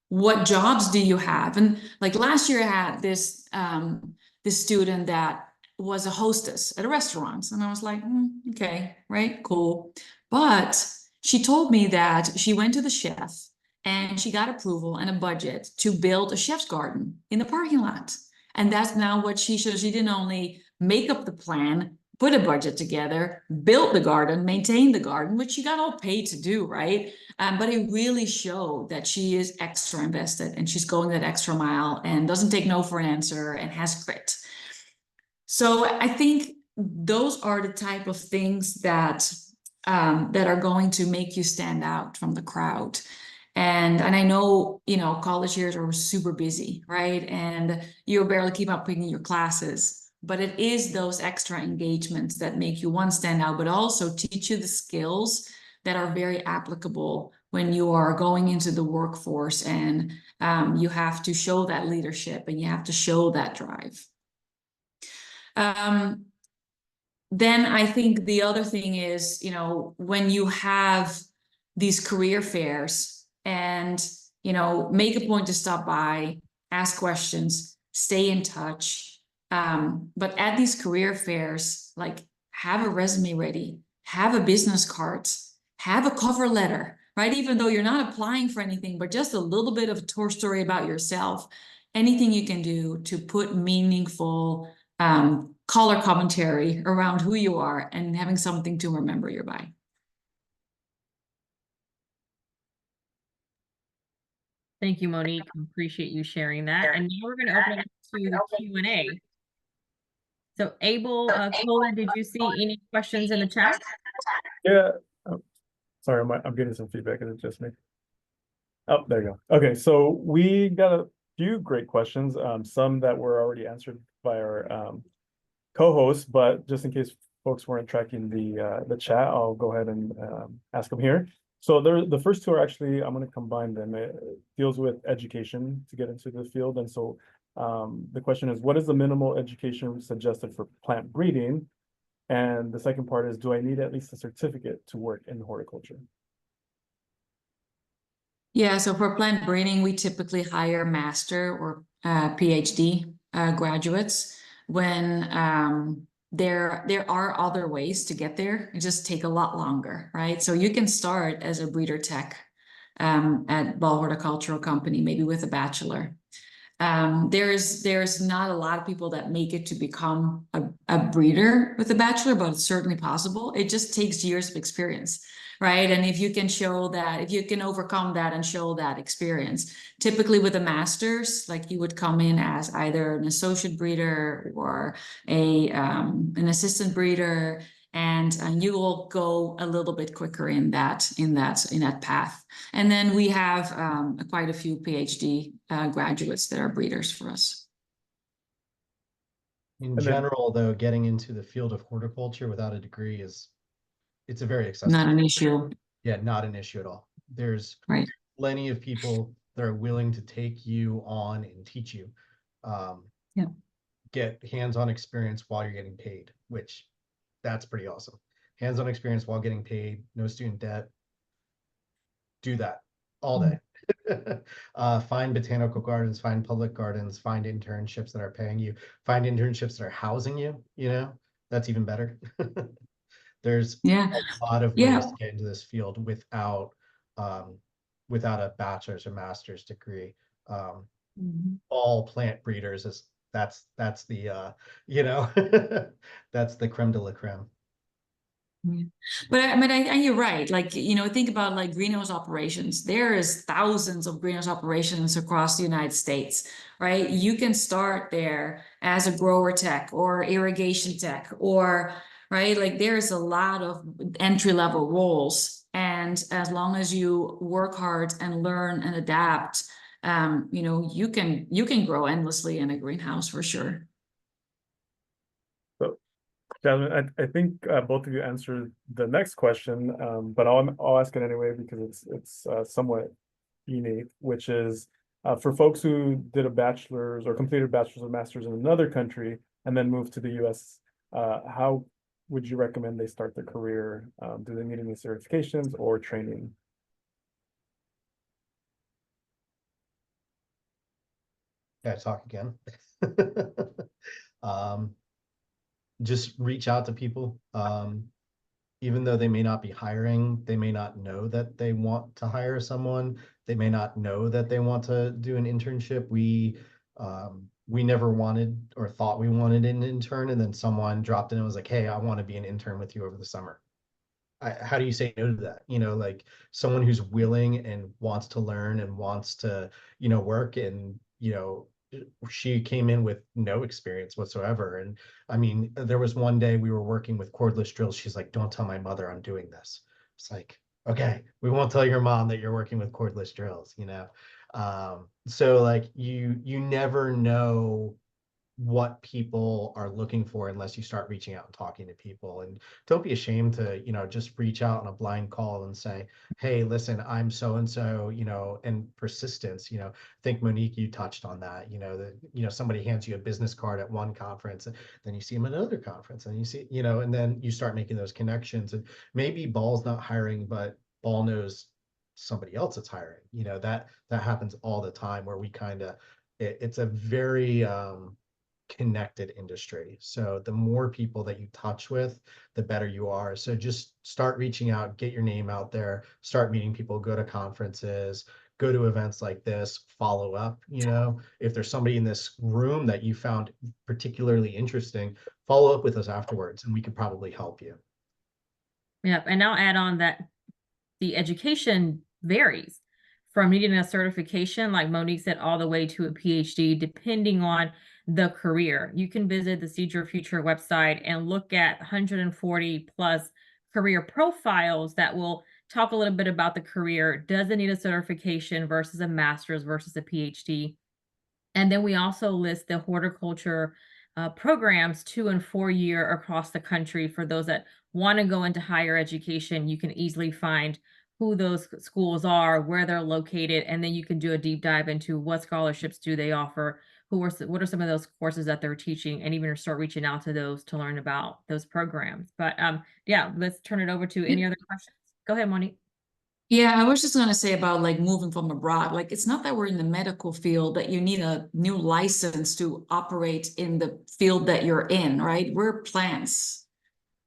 What jobs do you have? And like last year I had this student that was a hostess at a restaurant. And I was like, okay, right, cool. But she told me that she went to the chef and she got approval and a budget to build a chef's garden in the parking lot. And that's now what she shows. She didn't only make up the plan, put a budget together, built the garden, maintained the garden, which she got all paid to do, right? But it really showed that she is extra invested and she's going that extra mile and doesn't take no for an answer and has grit. So I think those are the type of things that are going to make you stand out from the crowd. And I know, college years are super busy, right? And you barely keep up in your classes, but it is those extra engagements that make you stand out, but also teach you the skills that are very applicable when you are going into the workforce and you have to show that leadership and you have to show that drive. Then I think the other thing is, when you have these career fairs and, make a point to stop by, ask questions, stay in touch. But at these career fairs, like have a resume ready, have a business card, have a cover letter, right? Even though you're not applying for anything, but just a little bit of a tour story about yourself, anything you can do to put meaningful color commentary around who you are and having something to remember you by. Thank you, Monique. Appreciate you sharing that. And now we're going to open it up to the Q&A. So Abel, Cola, did you see any questions in the chat? Yeah. Oh, sorry, I'm getting some feedback. Is it just me? Oh, there you go. Okay, so we got a few great questions, some that were already answered by our co-hosts, but just in case folks weren't tracking the chat, I'll go ahead and ask them here. So the first two are actually, I'm going to combine them. It deals with education to get into the field. And so the question is, what is the minimal education suggested for plant breeding? And the second part is, do I need at least a certificate to work in horticulture? Yeah, so for plant breeding, we typically hire master or PhD graduates when there are other ways to get there. It just take a lot longer, right? So you can start as a breeder tech at Ball Horticultural Company, maybe with a bachelor. There's not a lot of people that make it to become a breeder with a bachelor, but it's certainly possible. It just takes years of experience, right? And if you can show that, if you can overcome that and show that experience, typically with a master's, like you would come in as either an associate breeder or an assistant breeder, and you will go a little bit quicker in that path. And then we have quite a few PhD graduates that are breeders for us. In general, though, getting into the field of horticulture without a degree it's a very accessible. Not an issue. Yeah, not an issue at all. There's right. plenty of people that are willing to take you on and teach you. Get hands-on experience while you're getting paid, which that's pretty awesome. Hands-on experience while getting paid, no student debt. Do that all day. Find botanical gardens, find public gardens, find internships that are paying you, find internships that are housing you, that's even better. There's a lot of ways to get into this field without a bachelor's or master's degree. All plant breeders that's the that's the creme de la creme. But and you're right. Like, think about like greenhouse operations. There is thousands of greenhouse operations across the United States, right? You can start there as a grower tech or irrigation tech or, right? Like there's a lot of entry-level roles. And as long as you work hard and learn and adapt, you know, you can grow endlessly in a greenhouse for sure. So, Jasmine, I think both of you answered the next question, but I'll ask it anyway because it's somewhat unique, which is for folks who did a bachelor's or completed bachelor's or master's in another country and then moved to the US, how would you recommend they start their career? Do they need any certifications or training? Yeah, talk again. Just reach out to people. Even though they may not be hiring, they may not know that they want to hire someone. They may not know that they want to do an internship. We never wanted or thought we wanted an intern, and then someone dropped in and was like, "Hey, I want to be an intern with you over the summer." How do you say no to that? You know, like someone who's willing and wants to learn and wants to, you know, work, and, you know, she came in with no experience whatsoever. And I mean, there was one day we were working with cordless drills. She's like, "Don't tell my mother I'm doing this." It's like, okay, we won't tell your mom that you're working with cordless drills, you know? So like you never know what people are looking for unless you start reaching out and talking to people. And don't be ashamed to, you know, just reach out on a blind call and say, "Hey, listen, I'm so and so," you know, and persistence. You know, I think Monique, you touched on that. You know, that, you know, somebody hands you a business card at one conference, and then you see them at another conference, and you see, you know, and then you start making those connections. And maybe Ball's not hiring, but Ball knows somebody else that's hiring. You know, that happens all the time, where we kind of it's a very connected industry. So the more people that you touch with, the better you are. So just start reaching out, get your name out there, start meeting people, go to conferences, go to events like this, follow up. You know, if there's somebody in this room that you found particularly interesting, follow up with us afterwards and we could probably help you. Yeah, and I'll add on that the education varies from needing a certification, like Monique said, all the way to a PhD, depending on the career. You can visit the Seed Your Future website and look at 140 plus career profiles that will talk a little bit about the career. Does it need a certification versus a master's versus a PhD? And then we also list the horticulture programs 2 and 4 year across the country. For those that want to go into higher education, you can easily find who those schools are, where they're located, and then you can do a deep dive into what scholarships do they offer, what are some of those courses that they're teaching, and even start reaching out to those to learn about those programs. But yeah, let's turn it over to any other questions. Go ahead, Monique. Yeah, I was just going to say about like moving from abroad. Like, it's not that we're in the medical field that you need a new license to operate in the field that you're in, right? We're plants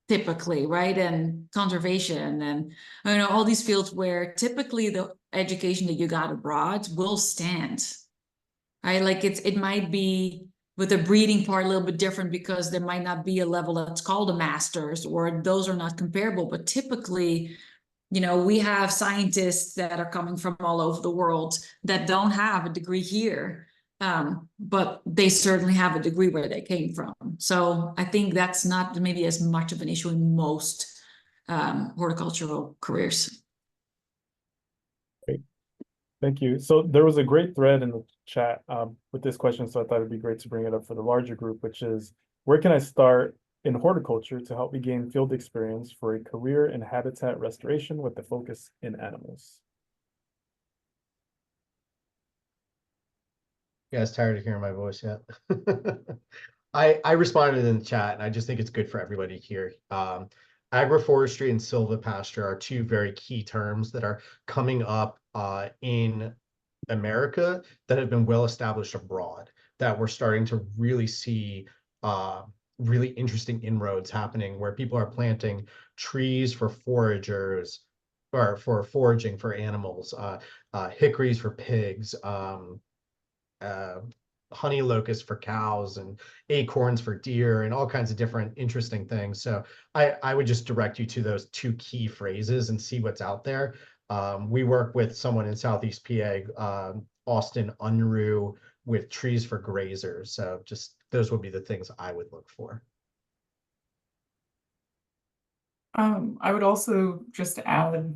typically, right? And conservation and, you know, all these fields where typically the education that you got abroad will stand, right? Like it might be with the breeding part a little bit different because there might not be a level that's called a master's, or those are not comparable, but typically, you know, we have scientists that are coming from all over the world that don't have a degree here, but they certainly have a degree where they came from. So I think that's not maybe as much of an issue in most horticultural careers. Great. Thank you. So there was a great thread in the chat with this question, so I thought it'd be great to bring it up for the larger group, which is, where can I start in horticulture to help me gain field experience for a career in habitat restoration with the focus in animals? You guys tired of hearing my voice yet? I responded in the chat, and I just think it's good for everybody here. Agroforestry and silvopasture are two very key terms that are coming up in America that have been well established abroad, that we're starting to really see really interesting inroads happening, where people are planting trees for foragers, or for foraging for animals, hickories for pigs, honey locusts for cows, and acorns for deer, and all kinds of different interesting things. So I would just direct you to those two key phrases and see what's out there. We work with someone in Southeast PA, Austin Unruh, with trees for grazers. So just those would be the things I would look for. I would also just add,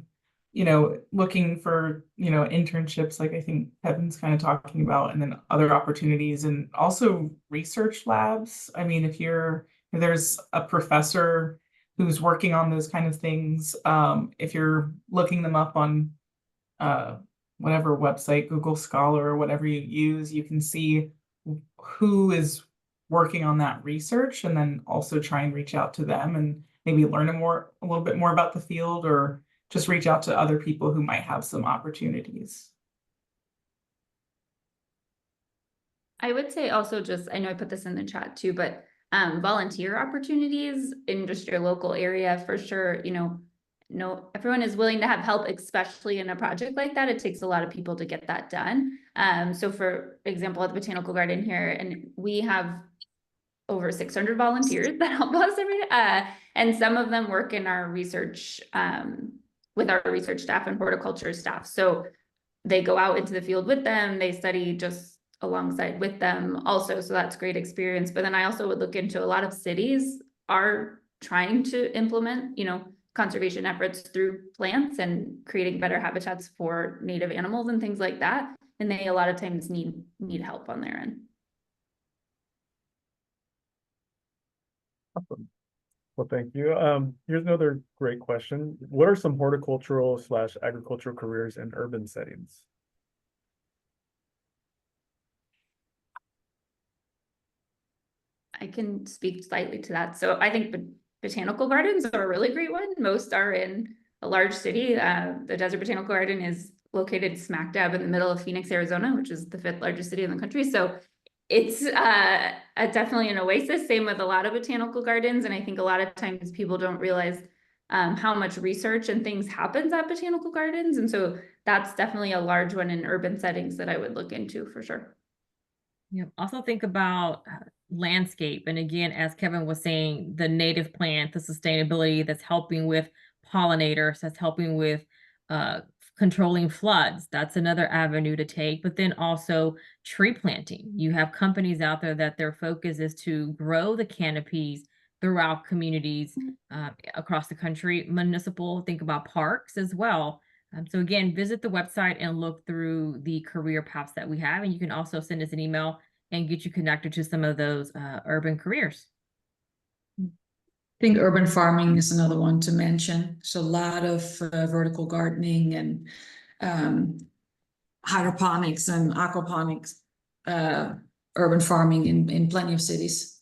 looking for, internships, like I think Kevin's kind of talking about, and then other opportunities, and also research labs. I mean, if there's a professor who's working on those kind of things, if you're looking them up on whatever website, Google Scholar or whatever you use, you can see who is working on that research, and then also try and reach out to them and maybe learn a little bit more about the field, or just reach out to other people who might have some opportunities. I would say also just, I know I put this in the chat too, but volunteer opportunities in just your local area for sure. Everyone is willing to have help, especially in a project like that. It takes a lot of people to get that done. So for example, at the Botanical Garden here, and we have over 600 volunteers that help us every day. And some of them work in our research, with our research staff and horticulture staff. So they go out into the field with them, they study just alongside with them also. So that's great experience. But then I also would look into, a lot of cities are trying to implement, conservation efforts through plants and creating better habitats for native animals and things like that. And they a lot of times need help on their end. Awesome. Well, thank you. Here's another great question. What are some horticultural/agricultural careers in urban settings? I can speak slightly to that. So I think botanical gardens are a really great one. Most are in a large city. The Desert Botanical Garden is located smack dab in the middle of Phoenix, Arizona, which is the 5th largest city in the country. So it's definitely an oasis. Same with a lot of botanical gardens. And I think a lot of times people don't realize how much research and things happens at botanical gardens. And so that's definitely a large one in urban settings that I would look into for sure. Yeah. Also think about landscape. And again, as Kevin was saying, the native plant, the sustainability that's helping with pollinators, that's helping with controlling floods. That's another avenue to take. But then also tree planting. You have companies out there that their focus is to grow the canopies throughout communities across the country. Municipal, think about parks as well. So again, visit the website and look through the career paths that we have. And you can also send us an email and get you connected to some of those urban careers. I think urban farming is another one to mention. So a lot of vertical gardening and hydroponics and aquaponics, urban farming in plenty of cities.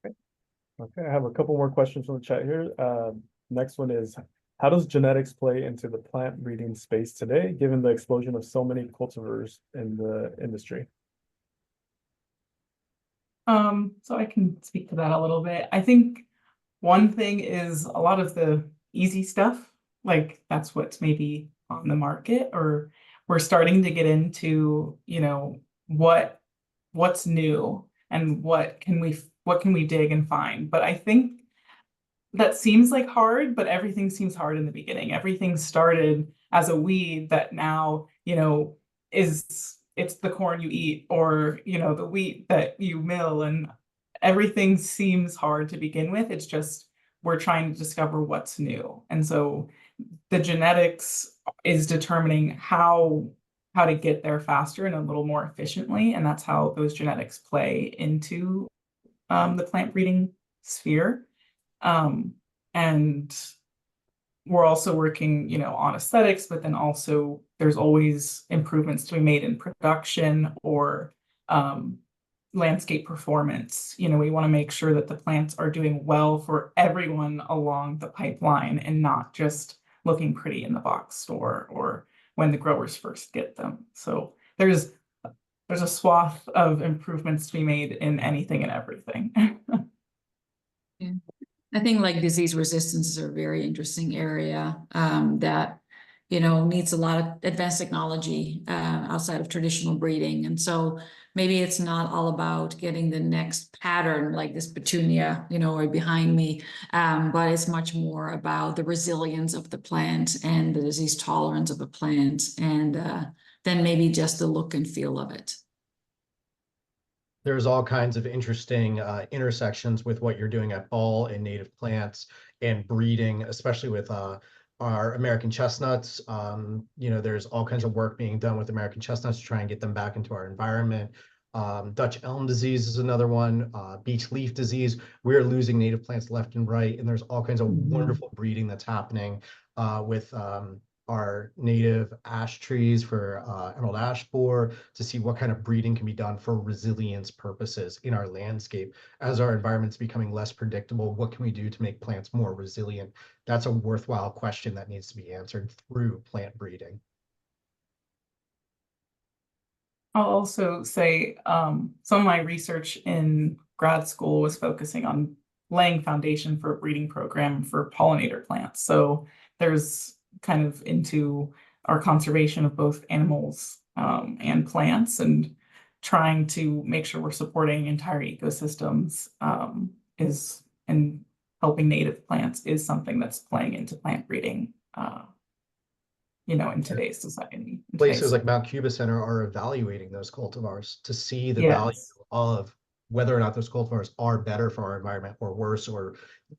Okay, I have a couple more questions from the chat here. Next one is, how does genetics play into the plant breeding space today, given the explosion of so many cultivars in the industry? So I can speak to that a little bit. I think one thing is a lot of the easy stuff, like that's what's maybe on the market, or we're starting to get into, what's new and what can we dig and find. But I think that seems like hard, but everything seems hard in the beginning. Everything started as a weed that now, it's the corn you eat, or, the wheat that you mill, and everything seems hard to begin with. It's just, we're trying to discover what's new. And so the genetics is determining how to get there faster and a little more efficiently. And that's how those genetics play into the plant breeding sphere. And we're also working, on aesthetics, but then also there's always improvements to be made in production or landscape performance. We want to make sure that the plants are doing well for everyone along the pipeline and not just looking pretty in the box store or when the growers first get them. So there's a swath of improvements to be made in anything and everything. Yeah. I think like disease resistance is a very interesting area that, needs a lot of advanced technology outside of traditional breeding. And so maybe it's not all about getting the next pattern like this petunia, right behind me, but it's much more about the resilience of the plant and the disease tolerance of the plant, and then maybe just the look and feel of it. There's all kinds of interesting intersections with what you're doing at Ball and native plants and breeding, especially with our American chestnuts. There's all kinds of work being done with American chestnuts to try and get them back into our environment. Dutch elm disease is another one, beech leaf disease. We're losing native plants left and right, and there's all kinds of wonderful breeding that's happening with our native ash trees for emerald ash borer to see what kind of breeding can be done for resilience purposes in our landscape. As our environment's becoming less predictable, what can we do to make plants more resilient? That's a worthwhile question that needs to be answered through plant breeding. I'll also say some of my research in grad school was focusing on laying foundation for a breeding program for pollinator plants. So there's kind of into our conservation of both animals and plants, and trying to make sure we're supporting entire ecosystems and helping native plants is something that's playing into plant breeding in today's society. Places like Mount Cuba Center are evaluating those cultivars to see the value Yes. of whether or not those cultivars are better for our environment or worse or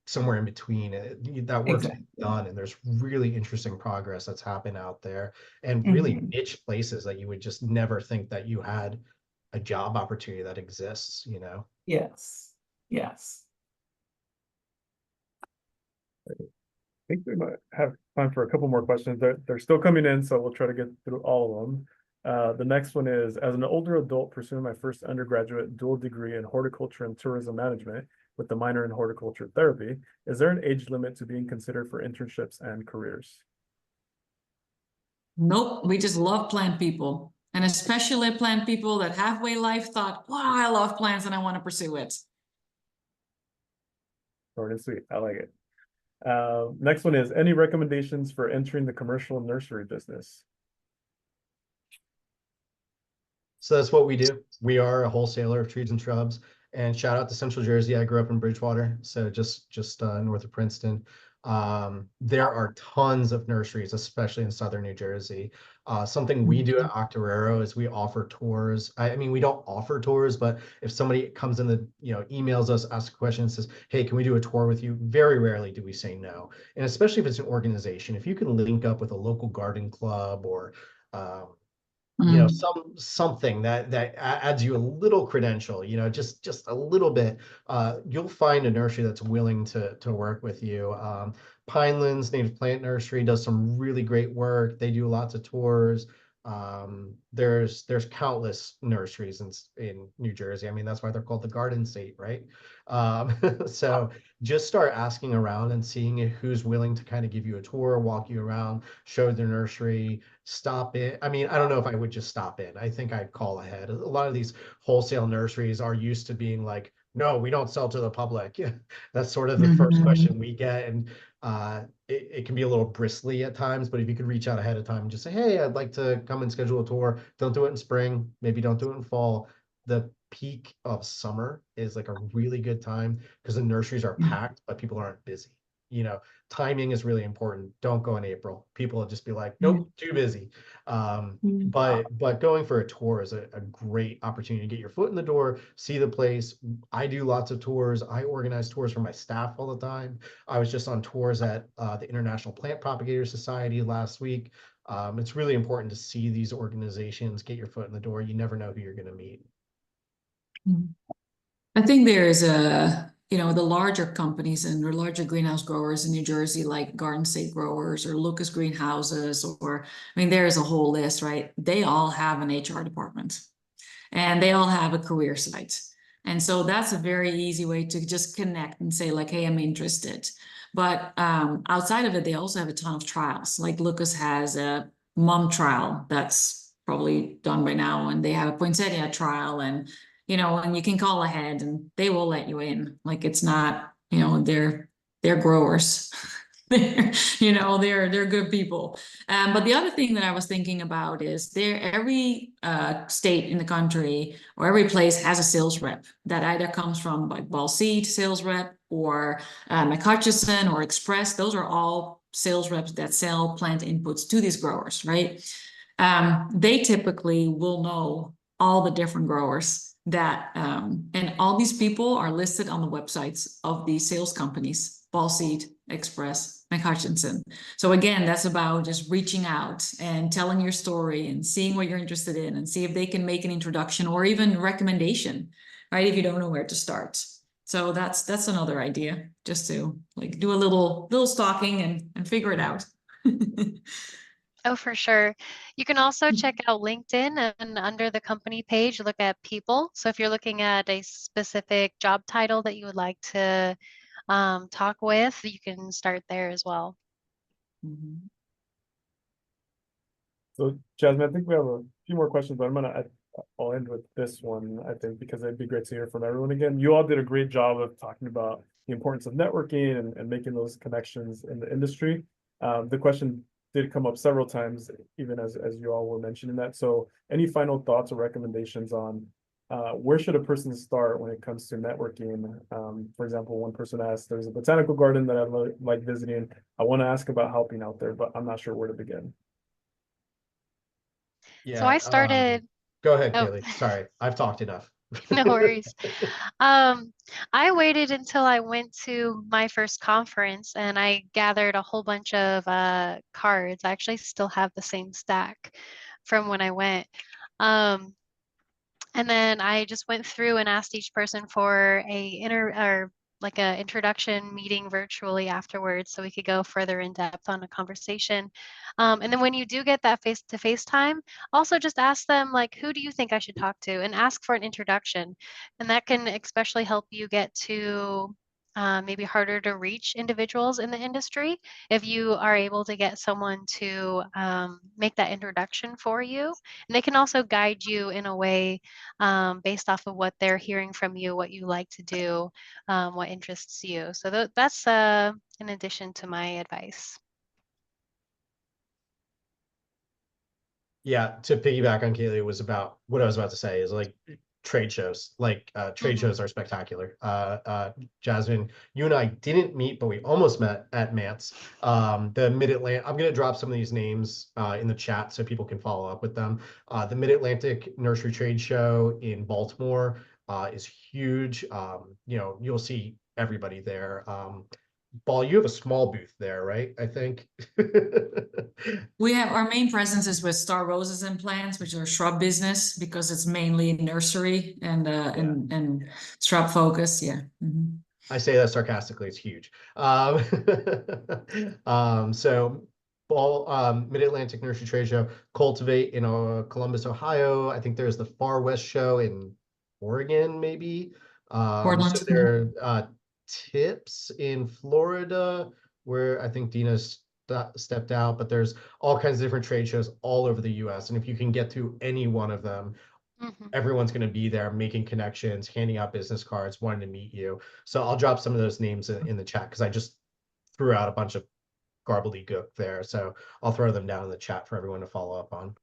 somewhere in between. That work's Exactly. done, and there's really interesting progress that's happened out there, and really Mhm. niche places that you would just never think that you had a job opportunity that exists, Yes. Yes. I think we might have time for a couple more questions. They're still coming in, so we'll try to get through all of them. The next one is, as an older adult pursuing my first undergraduate dual degree in horticulture and tourism management with the minor in horticulture therapy, is there an age limit to being considered for internships and careers? Nope, we just love plant people. And especially plant people that halfway life thought, wow, I love plants and I want to pursue it. Short and sweet, I like it. Next one is, any recommendations for entering the commercial nursery business? So that's what we do. We are a wholesaler of trees and shrubs. And shout out to Central Jersey. I grew up in Bridgewater, so just north of Princeton. There are tons of nurseries, especially in southern New Jersey. Something we do at Octoraro is we offer tours. I mean, we don't offer tours, but if somebody comes in emails us, asks a question, and says, "Hey, can we do a tour with you?" Very rarely do we say no. And especially if it's an organization, if you can link up with a local garden club or something that adds you a little credential, just a little bit, you'll find a nursery that's willing to work with you. Pinelands Native Plant Nursery does some really great work. They do lots of tours. There's countless nurseries in New Jersey. I mean, that's why they're called the Garden State, right? So just start asking around and seeing who's willing to kind of give you a tour, walk you around, show the nursery, stop in. I mean, I don't know if I would just stop in. I think I'd call ahead. A lot of these wholesale nurseries are used to being like, no, we don't sell to the public. That's sort of the first question we get. And it can be a little bristly at times, but if you could reach out ahead of time and just say, hey, I'd like to come and schedule a tour. Don't do it in spring. Maybe don't do it in fall. The peak of summer is like a really good time because the nurseries are packed, but people aren't busy. Timing is really important. Don't go in April. People will just be like, nope, too busy. But going for a tour is a great opportunity to get your foot in the door, see the place. I do lots of tours. I organize tours for my staff all the time. I was just on tours at the International Plant Propagator Society last week. It's really important to see these organizations, get your foot in the door. You never know who you're going to meet. I think there's the larger companies and the larger greenhouse growers in New Jersey, like Garden State Growers or Lucas Greenhouses, there's a whole list, right? They all have an HR department and they all have a career site. And so that's a very easy way to just connect and say like, hey, I'm interested. But outside of it, they also have a ton of trials. Like Lucas has a mom trial that's probably done by now, and they have a poinsettia trial, and you can call ahead and they will let you in. Like it's not, they're growers. They're good people. But the other thing that I was thinking about is every state in the country or every place has a sales rep that either comes from like Ball Seed sales rep or McHutchison or Express. Those are all sales reps that sell plant inputs to these growers, right? They typically will know all the different growers that, and all these people are listed on the websites of the sales companies, Ballseed, Express, McHutchinson. So again, that's about just reaching out and telling your story and seeing what you're interested in and see if they can make an introduction or even recommendation, right? If you don't know where to start. So that's another idea, just to like do a little stalking and figure it out. Oh, for sure. You can also check out LinkedIn, and under the company page, look at people. So if you're looking at a specific job title that you would like to talk with, you can start there as well. Mhm. So Jasmine, I think we have a few more questions, but I'll end with this one, I think, because it'd be great to hear from everyone again. You all did a great job of talking about the importance of networking and making those connections in the industry. The question did come up several times, even as you all were mentioning that. So any final thoughts or recommendations on where should a person start when it comes to networking? For example, one person asked, there's a botanical garden that I like visiting. I want to ask about helping out there, but I'm not sure where to begin. So I Yeah, started, go ahead, oh, Kaylee. Sorry, I've talked enough. no worries. I waited until I went to my first conference and I gathered a whole bunch of cards. I actually still have the same stack from when I went. And then I just went through and asked each person for like a introduction meeting virtually afterwards so we could go further in depth on a conversation. And then when you do get that face-to-face time, also just ask them like, who do you think I should talk to? And ask for an introduction. And that can especially help you get to maybe harder to reach individuals in the industry if you are able to get someone to make that introduction for you. And they can also guide you in a way based off of what they're hearing from you, what you like to do, what interests you. So that's in addition to my advice. Yeah, to piggyback on Kaylee, was about what I was about to say is like trade shows. Like trade Mhm. shows are spectacular. Jasmine, you and I didn't meet, but we almost met at Mance. The Mid-Atlantic, I'm gonna drop some of these names in the chat so people can follow up with them. The Mid-Atlantic Nursery Trade Show in Baltimore is huge. You know, you'll see everybody there. Ball, you have a small booth there, right? I think. We have our main presence is with Star Roses and Plants, which are shrub business because it's mainly nursery and shrub focus. Yeah. Mhm. I say that sarcastically, it's huge. So Mid-Atlantic Nursery Trade Show, Cultivate in Columbus, Ohio. I think there's the Far West Show in Oregon, maybe. Portland. So there are Tips in Florida, where I think Dina's stepped out, but there's all kinds of different trade shows all over the US. And if you can get to any one of them, Mhm. everyone's going to be there making connections, handing out business cards, wanting to meet you. So I'll drop some of those names in the chat because I just threw out a bunch of gobbledygook there. So I'll throw them down in the chat for everyone to follow up on.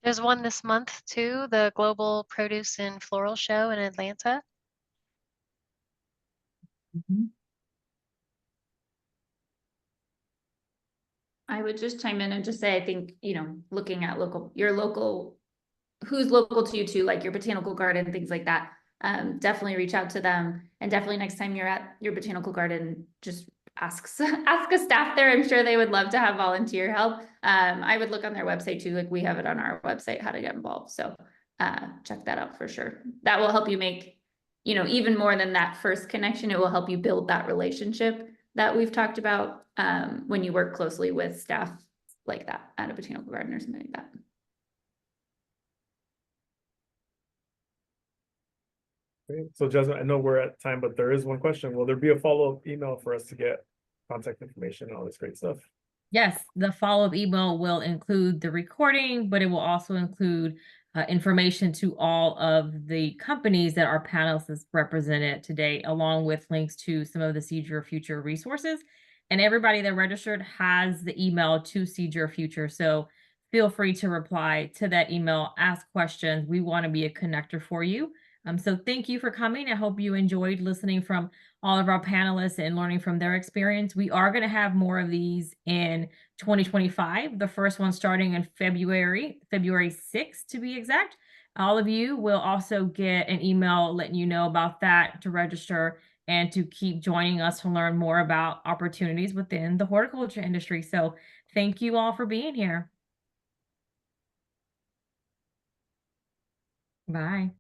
There's one this month too, the Global Produce and Floral Show in Atlanta. Mhm. I would just chime in and just say, I think, you know, looking at your local, who's local to you too, like your botanical garden, things like that. Definitely reach out to them, and definitely next time you're at your botanical garden, just ask a staff there. I'm sure they would love to have volunteer help. I would look on their website too, like we have it on our website, how to get involved. So check that out for sure. That will help you make, you know, even more than that first connection, it will help you build that relationship that we've talked about when you work closely with staff like that at a botanical garden or something like that. Great. So Jasmine, I know we're at time, but there is one question. Will there be a follow-up email for us to get contact information and all this great stuff? Yes, the follow-up email will include the recording, but it will also include information to all of the companies that our panelists represented today, along with links to some of the Seed Your Future resources. And everybody that registered has the email to Seed Your Future. So feel free to reply to that email, ask questions. We want to be a connector for you. So thank you for coming. I hope you enjoyed listening from all of our panelists and learning from their experience. We are going to have more of these in 2025. The first one starting in February 6th to be exact. All of you will also get an email letting you know about that to register and to keep joining us to learn more about opportunities within the horticulture industry. So thank you all for being here. Bye.